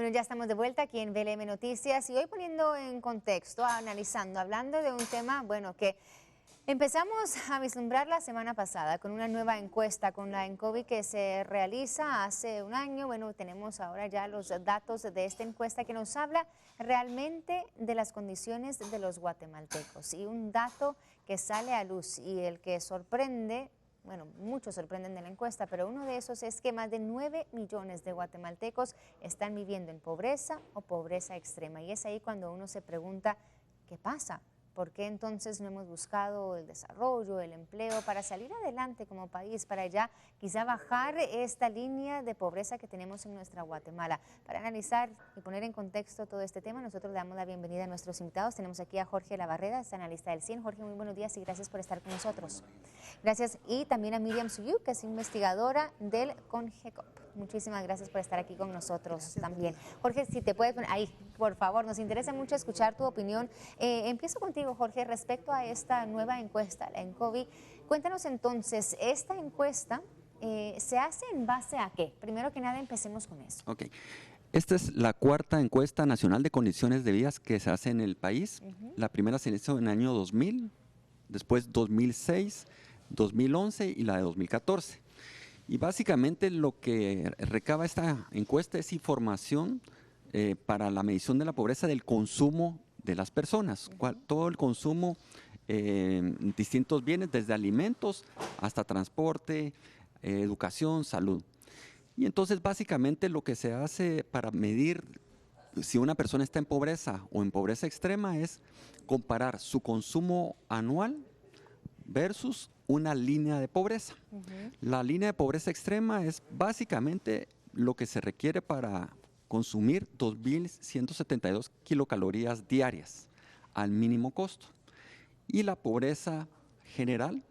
Bueno, ya estamos de vuelta aquí en VLM Noticias y hoy poniendo en contexto, analizando, hablando de un tema, bueno, que empezamos a vislumbrar la semana pasada con una nueva encuesta con la ENCOVI que se realiza hace un año. Bueno, tenemos ahora ya los datos de esta encuesta que nos habla realmente de las condiciones de los guatemaltecos y un dato que sale a luz y el que sorprende. Bueno, muchos sorprenden de la encuesta, pero uno de esos es que más de 9 millones de guatemaltecos están viviendo en pobreza o pobreza extrema. Y es ahí cuando uno se pregunta, ¿qué pasa? ¿Por qué entonces no hemos buscado el desarrollo, el empleo para salir adelante como país, para ya quizá bajar esta línea de pobreza que tenemos en nuestra Guatemala? Para analizar y poner en contexto todo este tema, nosotros le damos la bienvenida a nuestros invitados. Tenemos aquí a Jorge Labarreda, es analista del CIEN. Jorge, muy buenos días y gracias por estar con nosotros. Gracias. Y también a Miriam Suyuk, que es investigadora del CONGECOP. Muchísimas gracias por estar aquí con nosotros también. Jorge, si te puedes poner ahí, por favor, nos interesa mucho escuchar tu opinión. Empiezo contigo, Jorge, respecto a esta nueva encuesta, la ENCOVI. Cuéntanos entonces, esta encuesta ¿se hace en base a qué? Primero que nada, empecemos con eso. Ok. Esta es la cuarta encuesta nacional de condiciones de vida que se hace en el país. La primera se hizo en el año 2000, después 2006, 2011 y la de 2014. Y básicamente lo que recaba esta encuesta es información para la medición de la pobreza del consumo de las personas. Todo el consumo, distintos bienes, desde alimentos hasta transporte, educación, salud. Y entonces básicamente lo que se hace para medir si una persona está en pobreza o en pobreza extrema es comparar su consumo anual versus una línea de pobreza. La línea de pobreza extrema es básicamente lo que se requiere para consumir 2.172 kilocalorías diarias al mínimo costo. Y la pobreza general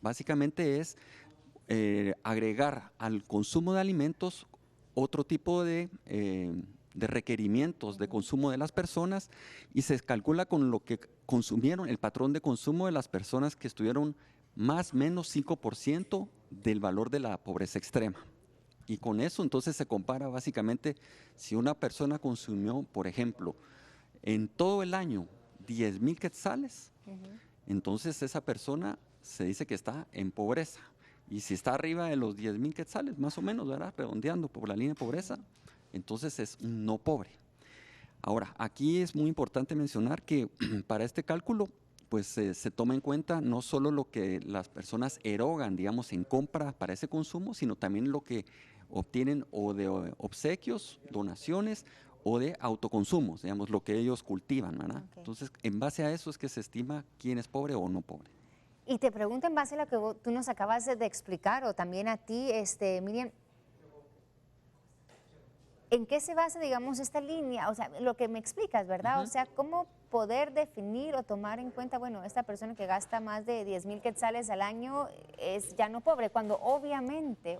básicamente es agregar al consumo de alimentos otro tipo de requerimientos de consumo de las personas y se calcula con lo que consumieron, el patrón de consumo de las personas que estuvieron más o menos 5% del valor de la pobreza extrema. Y con eso entonces se compara básicamente si una persona consumió, por ejemplo, en todo el año 10,000 quetzales, entonces esa persona se dice que está en pobreza. Y si está arriba de los 10,000 quetzales, más o menos, ¿verdad? Redondeando por la línea de pobreza, entonces es un no pobre. Ahora, aquí es muy importante mencionar que para este cálculo, pues se toma en cuenta no solo lo que las personas erogan, digamos, en compra para ese consumo, sino también lo que obtienen o de obsequios, donaciones o de autoconsumos, digamos, lo que ellos cultivan, ¿verdad? Okay. Entonces, en base a eso es que se estima quién es pobre o no pobre. Y te pregunto en base a lo que tú nos acabas de explicar, o también a ti, Miriam, ¿en qué se basa, digamos, esta línea? O sea, lo que me explicas, ¿verdad? O sea, ¿cómo poder definir o tomar en cuenta, bueno, esta persona que gasta más de 10,000 quetzales al año es ya no pobre, cuando obviamente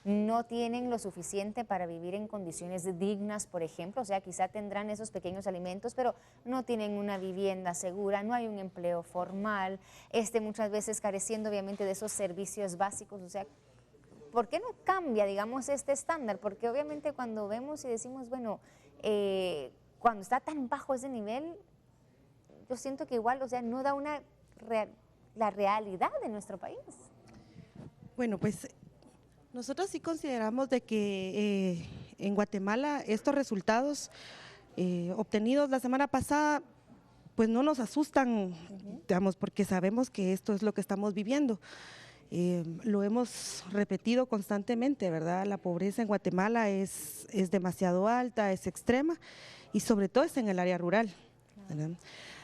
no tienen lo suficiente para vivir en condiciones dignas, por ejemplo? O sea, quizá tendrán esos pequeños alimentos, pero no tienen una vivienda segura, no hay un empleo formal, muchas veces careciendo obviamente de esos servicios básicos. O sea, ¿por qué no cambia, digamos, este estándar? Porque obviamente cuando vemos y decimos, bueno, cuando está tan bajo ese nivel, yo siento que igual, o sea, no da la realidad de nuestro país. Bueno, pues nosotros sí consideramos de que en Guatemala estos resultados obtenidos la semana pasada pues no nos asustan, digamos, porque sabemos que esto es lo que estamos viviendo. Lo hemos repetido constantemente, ¿verdad? La pobreza en Guatemala es demasiado alta, es extrema y sobre todo es en el área rural, ¿verdad?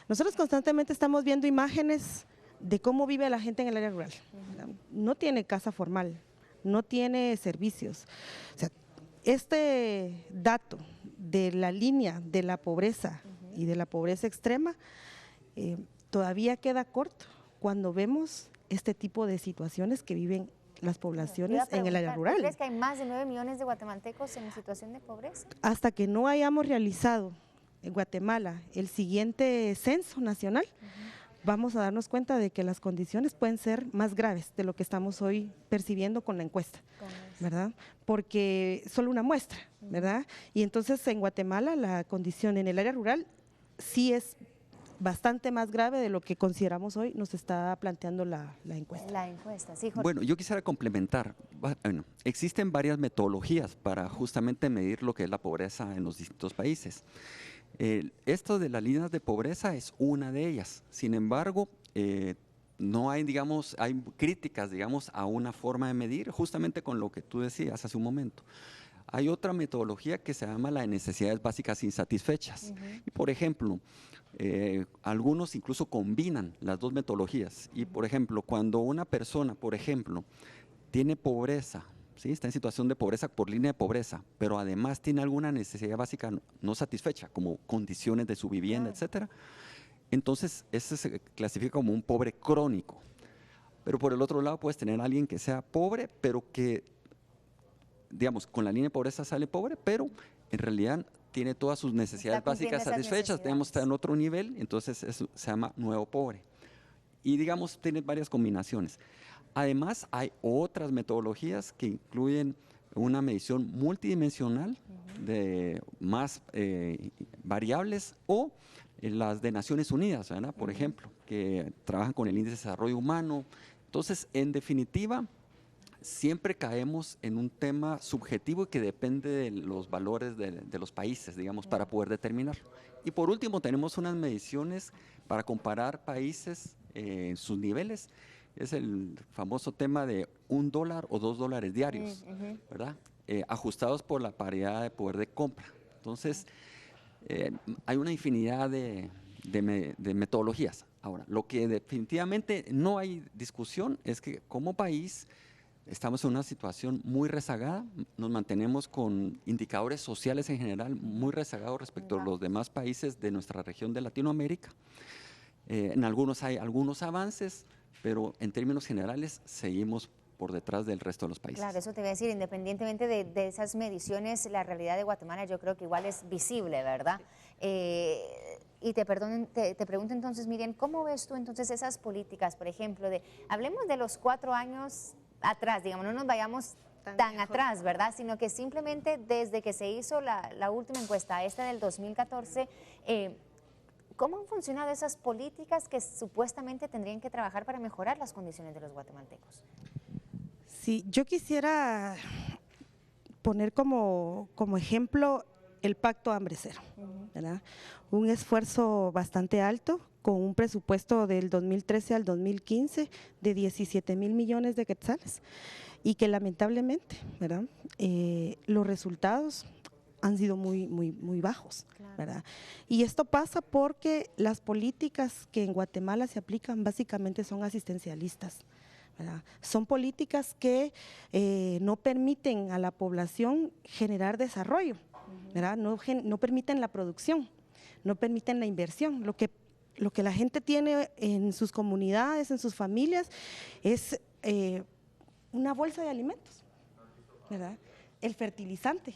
Nosotros constantemente estamos viendo imágenes de cómo vive la gente en el área rural, ¿verdad? No tiene casa formal, no tiene servicios. O sea, este dato de la línea de la pobreza y de la pobreza extrema todavía queda corto cuando vemos este tipo de situaciones que viven las poblaciones en el área rural. ¿Crees que hay más de 9 millones de guatemaltecos en situación de pobreza? Hasta que no hayamos realizado en Guatemala el siguiente censo nacional, vamos a darnos cuenta de que las condiciones pueden ser más graves de lo que estamos hoy percibiendo con la encuesta. ¿verdad? Porque solo una muestra, ¿verdad? Y entonces en Guatemala la condición en el área rural sí es bastante más grave de lo que consideramos hoy, nos está planteando la encuesta. La encuesta, sí, Jorge. Bueno, yo quisiera complementar. Bueno, existen varias metodologías para justamente medir lo que es la pobreza en los distintos países. Esto de las líneas de pobreza es una de ellas. Sin embargo, no hay, digamos, hay críticas, digamos, a una forma de medir, justamente con lo que tú decías hace un momento. Hay otra metodología que se llama la de necesidades básicas insatisfechas. Y por ejemplo, algunos incluso combinan las dos metodologías. Y por ejemplo, cuando una persona, por ejemplo, tiene pobreza, ¿sí? Está en situación de pobreza por línea de pobreza, pero además tiene alguna necesidad básica no satisfecha, como condiciones de su vivienda, etcétera, entonces ese se clasifica como un pobre crónico. Pero por el otro lado puedes tener a alguien que sea pobre, pero que, digamos, con la línea de pobreza sale pobre, pero en realidad tiene todas sus necesidades básicas satisfechas, digamos, está en otro nivel, entonces eso se llama nuevo pobre. Y digamos, tiene varias combinaciones. Además, hay otras metodologías que incluyen una medición multidimensional de más variables o las de Naciones Unidas, ¿verdad? Por ejemplo, que trabajan con el Índice de Desarrollo Humano. Entonces, en definitiva, siempre caemos en un tema subjetivo que depende de los valores de los países, digamos, para poder determinarlo. Y por último, tenemos unas mediciones para comparar países en sus niveles. Es el famoso tema de $1 o $2 diarios, ¿verdad? Ajustados por la paridad de poder de compra. Entonces, hay una infinidad de metodologías. Ahora, lo que definitivamente no hay discusión es que como país estamos en una situación muy rezagada, nos mantenemos con indicadores sociales en general muy rezagados respecto a los demás países de nuestra región de Latinoamérica. En algunos hay algunos avances, pero en términos generales seguimos por detrás del resto de los países. Claro, eso te voy a decir, independientemente de esas mediciones, la realidad de Guatemala yo creo que igual es visible, ¿verdad? Y te pregunto entonces, Miriam, ¿cómo ves tú entonces esas políticas, por ejemplo, hablemos de los 4 años atrás, digamos, no nos vayamos tan atrás, ¿verdad? Sino que simplemente desde que se hizo la última encuesta, esta del 2014, ¿cómo han funcionado esas políticas que supuestamente tendrían que trabajar para mejorar las condiciones de los guatemaltecos? Sí, yo quisiera poner como ejemplo el Pacto Hambre Cero, ¿verdad? Un esfuerzo bastante alto, con un presupuesto del 2013 al 2015 de 17,000 millones de quetzales, y que lamentablemente, ¿verdad? Los resultados han sido muy bajos, claro, ¿verdad? Y esto pasa porque las políticas que en Guatemala se aplican básicamente son asistencialistas, ¿verdad? Son políticas que no permiten a la población generar desarrollo, ¿verdad? No permiten la producción, no permiten la inversión. Lo que la gente tiene en sus comunidades, en sus familias, es una bolsa de alimentos, ¿verdad? El fertilizante,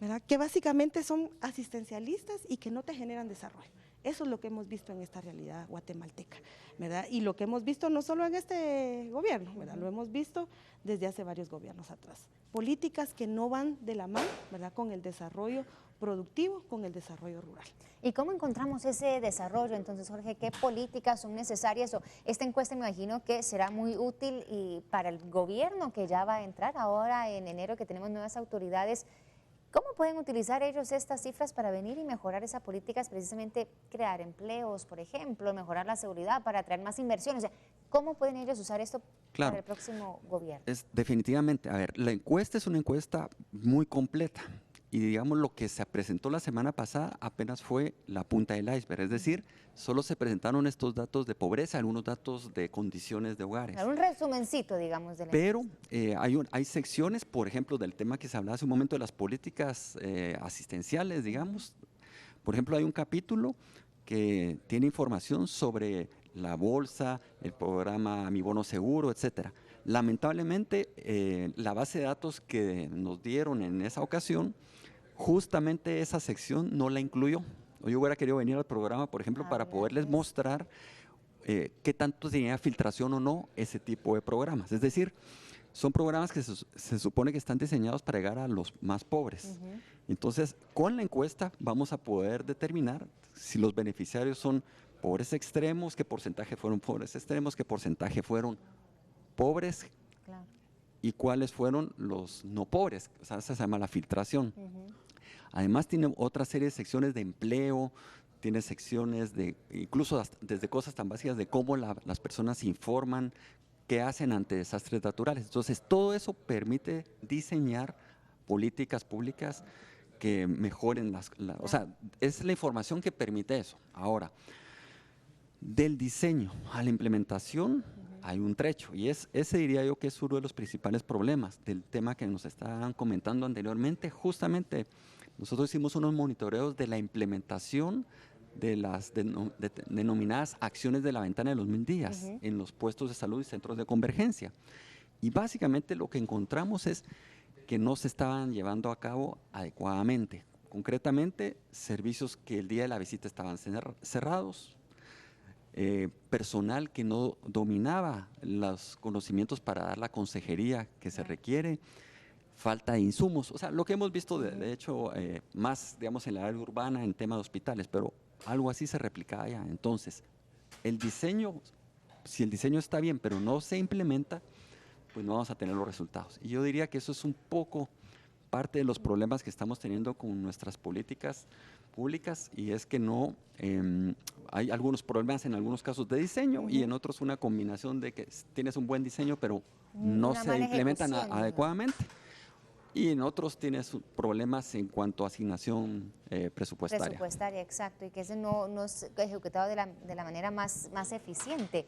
¿verdad? Que básicamente son asistencialistas y que no te generan desarrollo. Eso es lo que hemos visto en esta realidad guatemalteca, ¿verdad? Y lo que hemos visto no solo en este gobierno, ¿verdad? Lo hemos visto desde hace varios gobiernos atrás. Políticas que no van de la mano, ¿verdad? Con el desarrollo productivo, con el desarrollo rural. ¿Y cómo encontramos ese desarrollo? Entonces, Jorge, ¿qué políticas son necesarias? Esta encuesta me imagino que será muy útil y para el gobierno que ya va a entrar ahora en enero, que tenemos nuevas autoridades. ¿Cómo pueden utilizar ellos estas cifras para venir y mejorar esas políticas, precisamente crear empleos, por ejemplo, mejorar la seguridad para atraer más inversiones? O sea, ¿cómo pueden ellos usar esto para el próximo gobierno? Definitivamente, a ver, la encuesta es una encuesta muy completa y digamos lo que se presentó la semana pasada apenas fue la punta del iceberg, es decir, solo se presentaron estos datos de pobreza, algunos datos de condiciones de hogares. Un resumencito, digamos, de la Pero hay secciones, por ejemplo, del tema que se hablaba hace un momento de las políticas asistenciales, digamos. Por ejemplo, hay un capítulo que tiene información sobre la bolsa, el programa Mi Bono Seguro, etcétera. Lamentablemente, la base de datos que nos dieron en esa ocasión, justamente esa sección no la incluyó. Yo hubiera querido venir al programa, por ejemplo, para poderles mostrar qué tanto tenía filtración o no ese tipo de programas. Es decir, son programas que se supone que están diseñados para llegar a los más pobres. Entonces, con la encuesta vamos a poder determinar si los beneficiarios son pobres extremos, qué porcentaje fueron pobres extremos, qué porcentaje fueron pobres, Claro. y cuáles fueron los no pobres. O sea, esa se llama la filtración. Además, tiene otra serie de secciones de empleo, tiene secciones de, incluso desde cosas tan básicas de cómo las personas se informan, qué hacen ante desastres naturales. Entonces, todo eso permite diseñar políticas públicas que mejoren o sea, es la información que permite eso. Ahora, del diseño a la implementación hay un trecho, y ese diría yo que es uno de los principales problemas del tema que nos estaban comentando anteriormente. Justamente nosotros hicimos unos monitoreos de la implementación de las denominadas acciones de la ventana de los 1000 días en los puestos de salud y centros de convergencia. Y básicamente lo que encontramos es que no se estaban llevando a cabo adecuadamente. Concretamente, servicios que el día de la visita estaban cerrados, personal que no dominaba los conocimientos para dar la consejería que se requiere, falta de insumos. O sea, lo que hemos visto, de hecho, más, digamos, en la área urbana, en tema de hospitales, pero algo así se replicaba allá. Entonces, el diseño, si el diseño está bien, pero no se implementa, pues no vamos a tener los resultados. Y yo diría que eso es un poco parte de los problemas que estamos teniendo con nuestras políticas públicas, y es que no, hay algunos problemas en algunos casos de diseño y en otros una combinación de que tienes un buen diseño, pero no se implementan adecuadamente. Y en otros tienes problemas en cuanto a asignación presupuestaria. Presupuestaria, exacto, y que ese no es ejecutado de la manera más eficiente.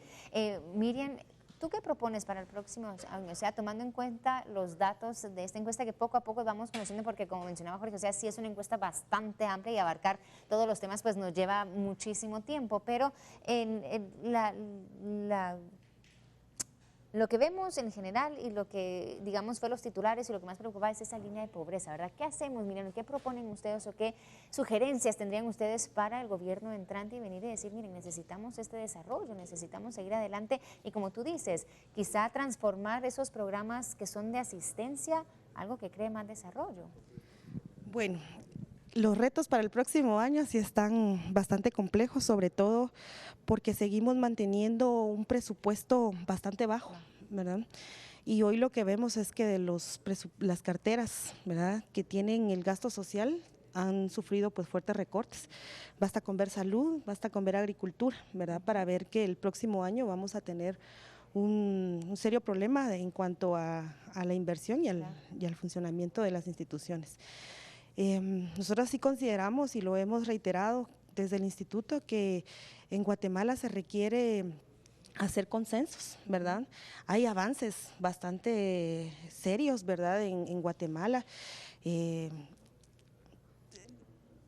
Miriam, ¿tú qué propones para el próximo año? O sea, tomando en cuenta los datos de esta encuesta que poco a poco vamos conociendo, porque como mencionaba Jorge, o sea, sí es una encuesta bastante amplia y abarcar todos los temas pues nos lleva muchísimo tiempo, pero lo que vemos en general y lo que, digamos, fue los titulares y lo que más preocupaba es esa línea de pobreza, ¿verdad? ¿Qué hacemos, Miriam? ¿Qué proponen ustedes o qué sugerencias tendrían ustedes para el gobierno entrante y venir y decir, miren, necesitamos este desarrollo, necesitamos seguir adelante y, como tú dices, quizá transformar esos programas que son de asistencia, algo que cree más desarrollo? Bueno, los retos para el próximo año sí están bastante complejos, sobre todo porque seguimos manteniendo un presupuesto bastante bajo, ¿verdad? Y hoy lo que vemos es que de las carteras, ¿verdad?, que tienen el gasto social han sufrido pues fuertes recortes. Basta con ver salud, basta con ver agricultura, ¿verdad?, para ver que el próximo año vamos a tener un serio problema en cuanto a la inversión y al funcionamiento de las instituciones. Nosotros sí consideramos y lo hemos reiterado desde el instituto que en Guatemala se requiere hacer consensos, ¿verdad? Hay avances bastante serios, ¿verdad?, en Guatemala.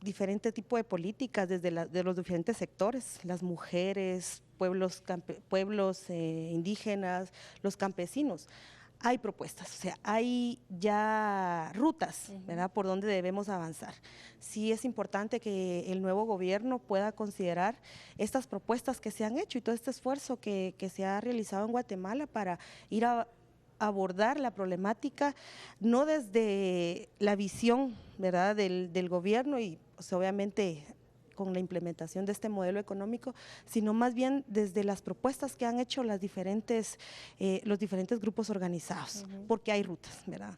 Diferente tipo de políticas de los diferentes sectores, las mujeres, pueblos indígenas, los campesinos. Hay propuestas, o sea, hay ya rutas, ¿verdad?, por donde debemos avanzar. Sí es importante que el nuevo gobierno pueda considerar estas propuestas que se han hecho y todo este esfuerzo que se ha realizado en Guatemala para ir a abordar la problemática, no desde la visión, ¿verdad?, del gobierno y pues, obviamente con la implementación de este modelo económico, sino más bien desde las propuestas que han hecho los diferentes grupos organizados, porque hay rutas, ¿verdad?